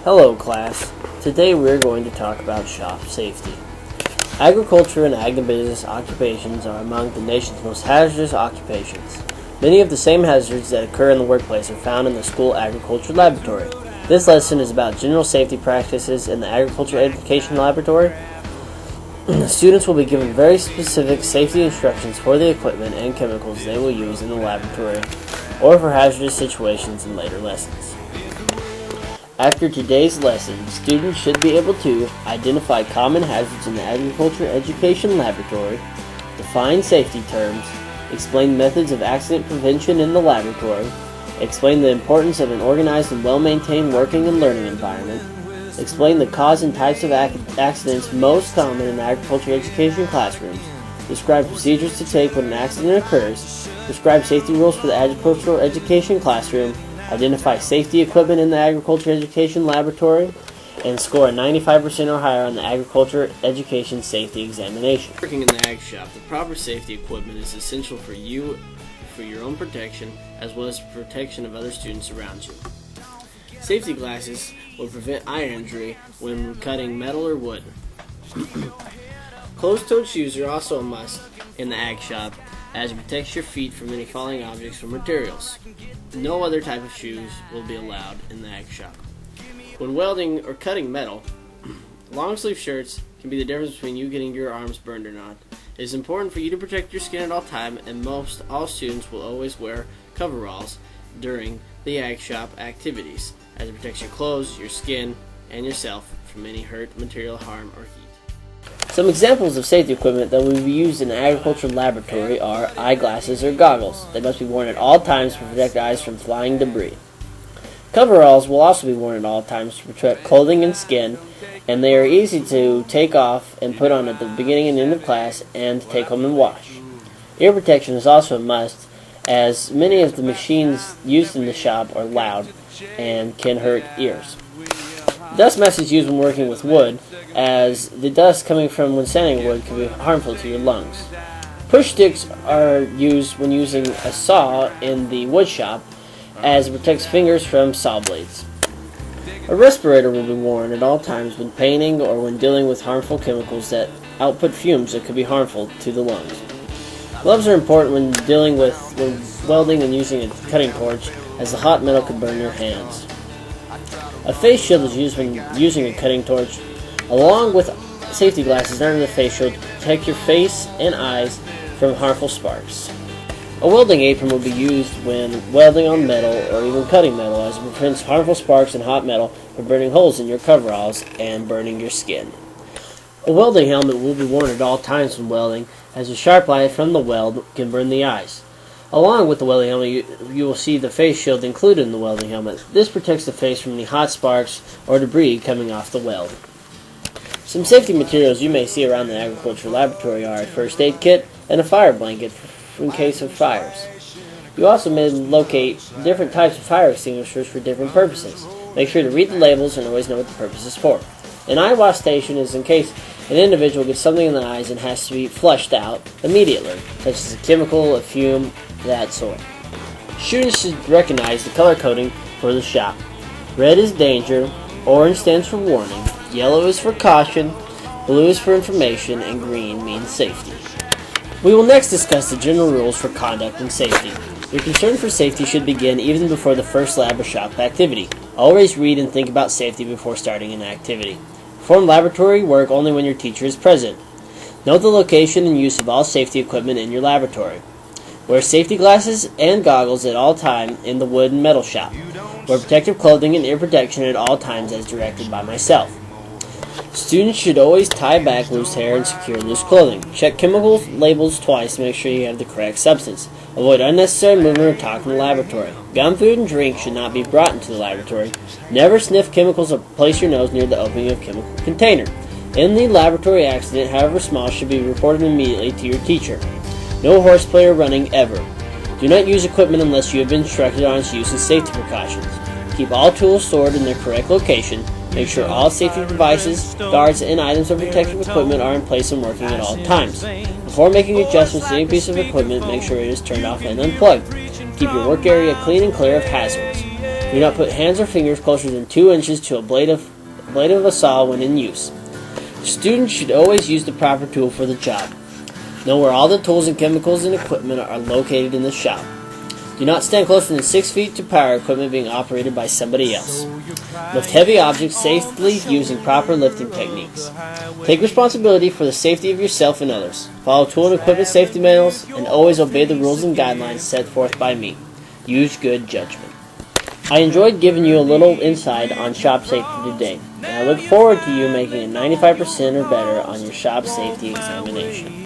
Hello class, today we're going to talk about shop safety. Agriculture and agribusiness occupations are among the nation's most hazardous occupations. Many of the same hazards that occur in the workplace are found in the school agriculture laboratory. This lesson is about general safety practices in the agriculture education laboratory. Students will be given very specific safety instructions for the equipment and chemicals they will use in the laboratory or for hazardous situations in later lessons. After today's lesson, students should be able to identify common hazards in the agriculture education laboratory, define safety terms, explain methods of accident prevention in the laboratory, explain the importance of an organized and well-maintained working and learning environment, explain the cause and types of accidents most common in agriculture education classrooms, describe procedures to take when an accident occurs, describe safety rules for the agricultural education classroom, identify safety equipment in the agriculture education laboratory, and score a 95% or higher on the agriculture education safety examination. Working in the ag shop, the proper safety equipment is essential for you, for your own protection, as well as protection of other students around you. Safety glasses will prevent eye injury when cutting metal or wood. Closed-toed shoes are also a must in the ag shop, as it protects your feet from any falling objects or materials. No other type of shoes will be allowed in the ag shop. When welding or cutting metal, long-sleeve shirts can be the difference between you getting your arms burned or not. It is important for you to protect your skin at all times, and all students will always wear coveralls during the ag shop activities, as it protects your clothes, your skin, and yourself from any hurt, material harm, or heat. Some examples of safety equipment that will be used in the agricultural laboratory are eyeglasses or goggles. They must be worn at all times to protect eyes from flying debris. Coveralls will also be worn at all times to protect clothing and skin, and they are easy to take off and put on at the beginning and end of class and to take home and wash. Ear protection is also a must, as many of the machines used in the shop are loud and can hurt ears. Dust mask is used when working with wood, as the dust coming from when sanding wood can be harmful to your lungs. Push sticks are used when using a saw in the wood shop, as it protects fingers from saw blades. A respirator will be worn at all times when painting or when dealing with harmful chemicals that output fumes that could be harmful to the lungs. Gloves are important when when welding and using a cutting torch, as the hot metal could burn your hands. A face shield is used when using a cutting torch, along with safety glasses under the face shield to protect your face and eyes from harmful sparks. A welding apron will be used when welding on metal or even cutting metal, as it prevents harmful sparks and hot metal from burning holes in your coveralls and burning your skin. A welding helmet will be worn at all times when welding, as the sharp light from the weld can burn the eyes. Along with the welding helmet, you will see the face shield included in the welding helmet. This protects the face from any hot sparks or debris coming off the weld. Some safety materials you may see around the agricultural laboratory are a first aid kit and a fire blanket in case of fires. You also may locate different types of fire extinguishers for different purposes. Make sure to read the labels and always know what the purpose is for. An eye wash station is in case an individual gets something in the eyes and has to be flushed out immediately, such as a chemical, a fume, that sort. Students should recognize the color coding for the shop. Red is danger, orange stands for warning, yellow is for caution, blue is for information, and green means safety. We will next discuss the general rules for conduct and safety. Your concern for safety should begin even before the first lab or shop activity. Always read and think about safety before starting an activity. Perform laboratory work only when your teacher is present. Note the location and use of all safety equipment in your laboratory. Wear safety glasses and goggles at all times in the wood and metal shop. Wear protective clothing and ear protection at all times as directed by myself. Students should always tie back loose hair and secure loose clothing. Check chemical labels twice to make sure you have the correct substance. Avoid unnecessary movement or talk in the laboratory. Gum, food, and drink should not be brought into the laboratory. Never sniff chemicals or place your nose near the opening of a chemical container. Any laboratory accident, however small, should be reported immediately to your teacher. No horseplay or running ever. Do not use equipment unless you have been instructed on its use and safety precautions. Keep all tools stored in their correct location. Make sure all safety devices, guards, and items of protective equipment are in place and working at all times. Before making adjustments to any piece of equipment, make sure it is turned off and unplugged. Keep your work area clean and clear of hazards. Do not put hands or fingers closer than 2 inches to a blade of a saw when in use. Students should always use the proper tool for the job. Know where all the tools and chemicals and equipment are located in the shop. Do not stand closer than 6 feet to power equipment being operated by somebody else. Lift heavy objects safely using proper lifting techniques. Take responsibility for the safety of yourself and others. Follow tool and equipment safety manuals and always obey the rules and guidelines set forth by me. Use good judgment. I enjoyed giving you a little insight on shop safety today, and I look forward to you making a 95% or better on your shop safety examination.